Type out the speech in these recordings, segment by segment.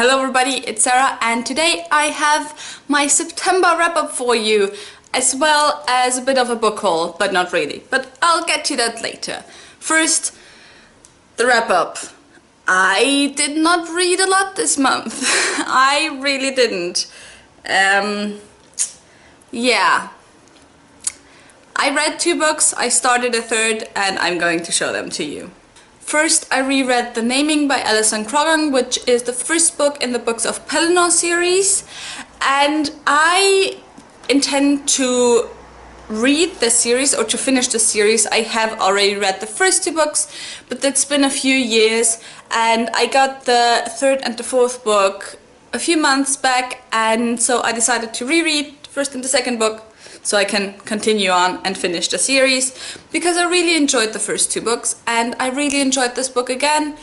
Hello everybody, it's Sarah, and today I have my September wrap-up for you, as well as a bit of a book haul, but not really. But I'll get to that later. First, the wrap-up. I did not read a lot this month. I really didn't. Yeah. I read 2 books, I started a third, and I'm going to show them to you. First, I reread The Naming by Alison Croggon, which is the first book in the Books of Pelennor series, and I intend to read the series, or to finish the series. I have already read the first 2 books, but it's been a few years, and I got the 3rd and the 4th book a few months back, and so I decided to reread the 1st and the 2nd book so I can continue on and finish the series, because I really enjoyed the first 2 books and I really enjoyed this book again.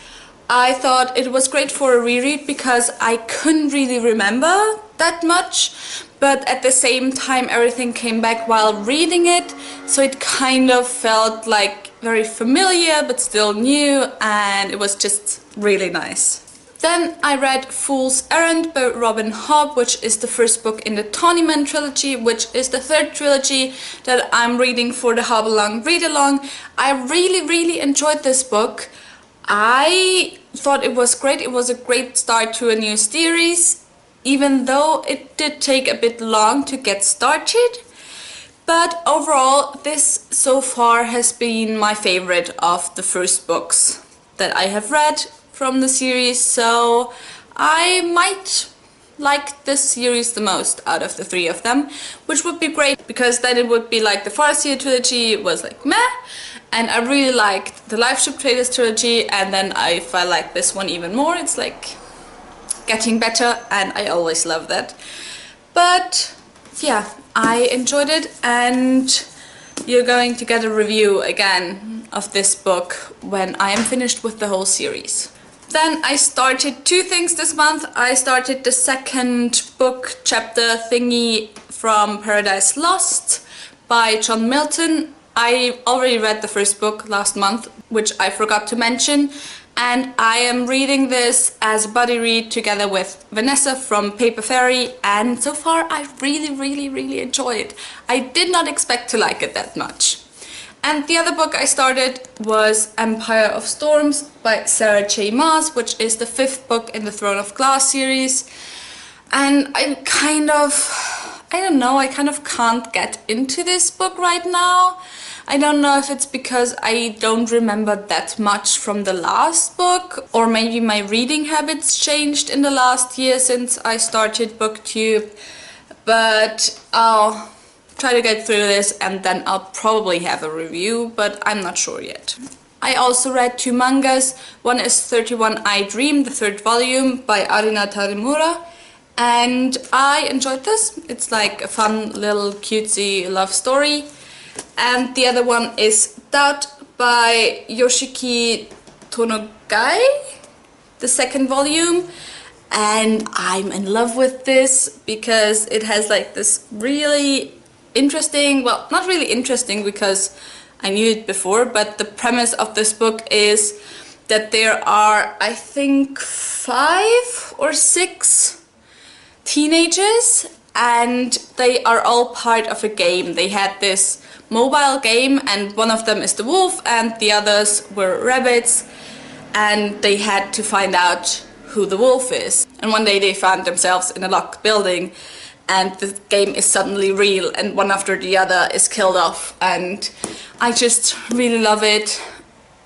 I thought it was great for a reread because I couldn't really remember that much, but at the same time everything came back while reading it, so it kind of felt like very familiar but still new, and it was just really nice. Then I read Fool's Errand by Robin Hobb, which is the first book in the Tawnyman trilogy, which is the 3rd trilogy that I'm reading for the Hobbalong Read-Along. I really enjoyed this book. I thought it was great. It was a great start to a new series, even though it did take a bit long to get started. But overall, this so far has been my favorite of the first books that I have read from the series, so I might like this series the most out of the 3 of them, which would be great because then it would be like the Farseer trilogy was like meh, and I really liked the Lifeship Traders trilogy, and then if I like this one even more, it's like getting better, and I always love that. But yeah, I enjoyed it, and you're going to get a review again of this book when I am finished with the whole series. Then I started 2 things this month. I started the 2nd book chapter thingy from Paradise Lost by John Milton. I already read the first book last month, which I forgot to mention, and I am reading this as a buddy read together with Vanessa from Paper Fairy, and so far I really enjoy it. I did not expect to like it that much. And the other book I started was Empire of Storms by Sarah J. Maas, which is the 5th book in the Throne of Glass series. And I kind of can't get into this book right now. I don't know if it's because I don't remember that much from the last book, or maybe my reading habits changed in the last year since I started BookTube, but I'll try to get through this and then I'll probably have a review, but I'm not sure yet. I also read 2 mangas. One is 31 I Dream, the 3rd volume by Arina Tarimura, and I enjoyed this. It's like a fun little cutesy love story. And the other one is Doubt by Yoshiki Tonogai, the 2nd volume. And I'm in love with this because it has like this really interesting, well, not really interesting because I knew it before, but the premise of this book is that there are, I think, 5 or 6 teenagers, and they are all part of a game. They had this mobile game, and one of them is the wolf and the others were rabbits, and they had to find out who the wolf is. And one day they found themselves in a locked building, and the game is suddenly real, and one after the other is killed off, and I just really love it.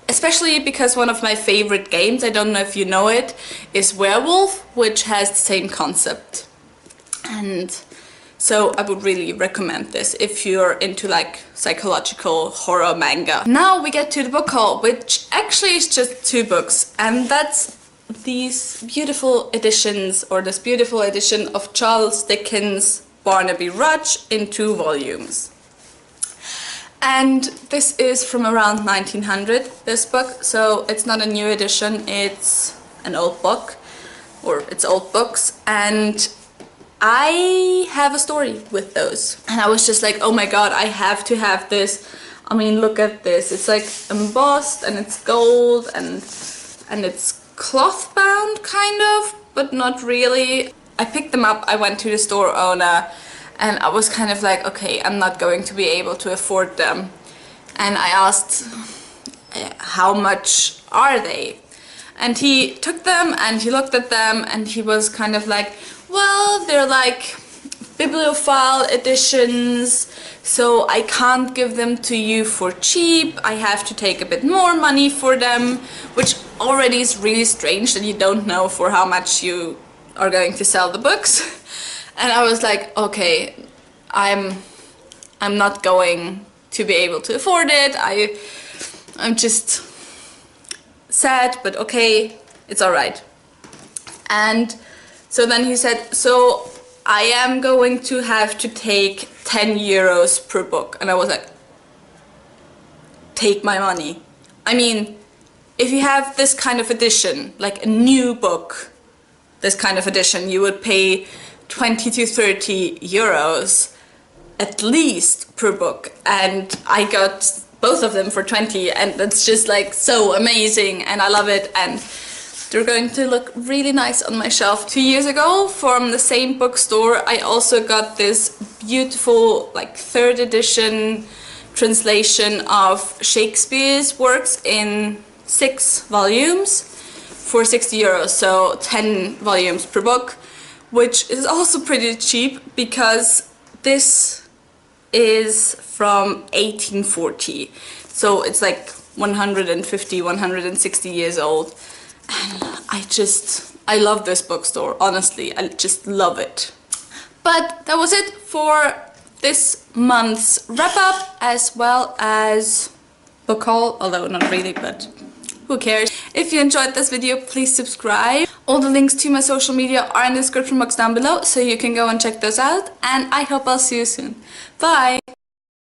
Especially because one of my favorite games, I don't know if you know it, is Werewolf, which has the same concept. And so I would really recommend this if you're into like psychological horror manga. Now we get to the book haul, which actually is just 2 books, and that's these beautiful editions, or this beautiful edition of Charles Dickens' Barnaby Rudge in 2 volumes. And this is from around 1900, this book, so it's not a new edition, it's an old book, or it's old books, and I have a story with those. And I was just like, oh my god, I have to have this. I mean, look at this, it's like embossed and it's gold and it's cloth bound kind of, but not really. I picked them up, I went to the store owner, and I was kind of like, okay, I'm not going to be able to afford them. And I asked, how much are they? And he took them and he looked at them and he was kind of like, well, they're like bibliophile editions, so I can't give them to you for cheap. I have to take a bit more money for them, which already is really strange that you don't know for how much you are going to sell the books. And I was like, okay, I'm not going to be able to afford it. I'm just sad, but okay, it's alright. And so then he said, so I am going to have to take 10 euros per book. And I was like, take my money. I mean, if you have this kind of edition, like a new book, this kind of edition, you would pay 20 to 30 euros at least per book. And I got both of them for 20, and that's just like so amazing, and I love it, and they're going to look really nice on my shelf. 2 years ago, from the same bookstore, I also got this beautiful like 3rd edition translation of Shakespeare's works in 6 volumes for 60 euros, so 10 volumes per book, which is also pretty cheap because this is from 1840, so it's like 150, 160 years old. And I love this bookstore, honestly, I just love it. But that was it for this month's wrap up, as well as book haul, although not really, but who cares. If you enjoyed this video, please subscribe. All the links to my social media are in the description box down below, so you can go and check those out, and I hope I'll see you soon. Bye!